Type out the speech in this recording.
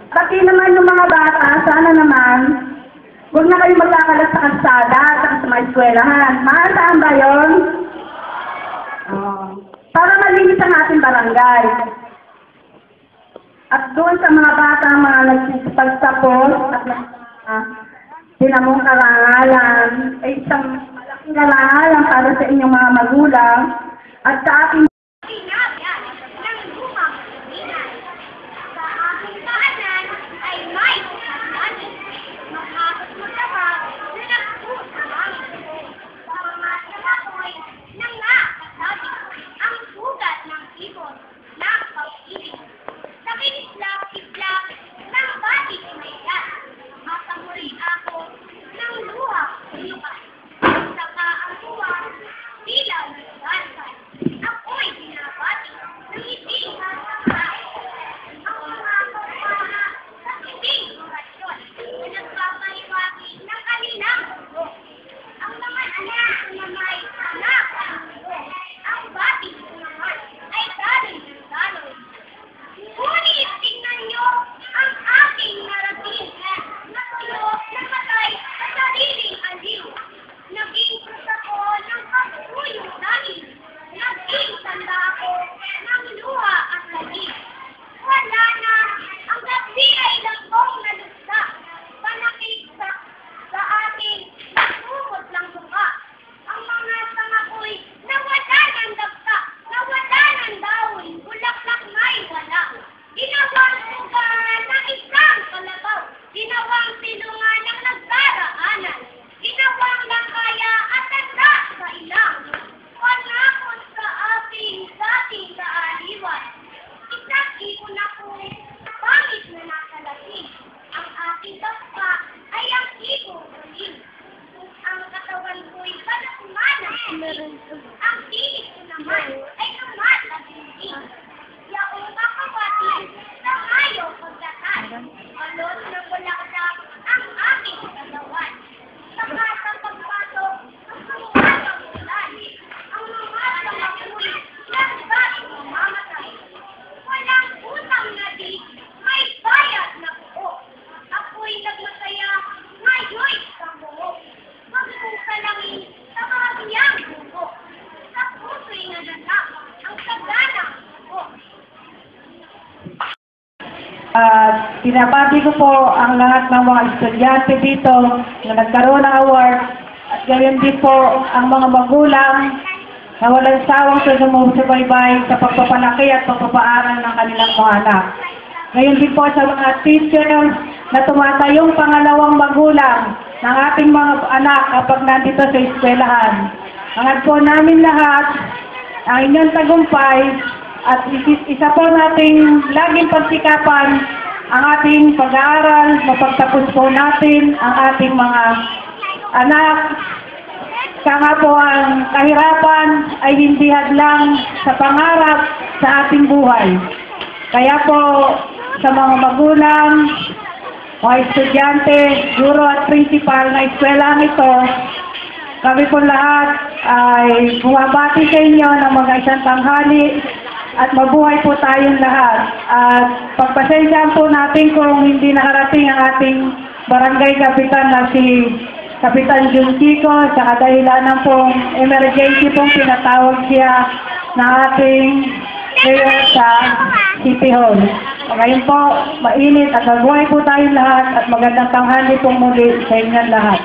Pati naman yung mga bata, sana naman, huwag na kayo magkakalat sa kalsada at sa mga eskwelahan. Maasaan ba yun? Para malinis ang ating barangay. At doon sa mga bata, mga nagsisipagtapos at dinamong karangalan, ay isang malaking karangalan para sa inyong mga magulang at sa ating ang tinig ko naman ay naman at hindi. Yaong kakapati na ayaw pagdakan. Alot na bulakdak ang aking kagawan. Saka sa pagpasok ang pangwalang ulan. Ang mga samakuy ng dating mamamatay. Walang utang na di, may bayad na buo. Ako'y nagmasaya, ngayoy sa buo. Magpukalangin sa mga biyang buo. Sa puso'y nananap ang saganang buo. Pinabati ko po ang lahat ng mga estudyante dito na nagkaroon ng award at gayon din po ang mga magulang na walang sawang sumusubaybay sa pagpapalaki at pagpapaaral ng kanilang mga anak. Gayon din po sa mga teachers na tumatayong pangalawang magulang ng ating mga anak kapag nandito sa eskwelahan. Hangad po namin lahat ang inyong tagumpay at isa po nating laging pagsikapan ang ating pag-aaral, mapagtapos po natin ang ating mga anak. Kaya po ang kahirapan ay hindi hadlang sa pangarap sa ating buhay. Kaya po sa mga magulang, mga estudyante, guro at principal na eskwelahan ito, kami po lahat ay bumabati sa inyo ng mga isang tanghali at mabuhay po tayong lahat. At pagpasensyaan po natin kung hindi nakarating ang ating barangay kapitan na si Kapitan Jun Chico sa kadahilanan pong emergency pong pinatawag siya ng ating mayor sa City Hall. Ngayon po, mainit at mabuhay po tayong lahat at magandang tanghali pong muli sa inyong lahat.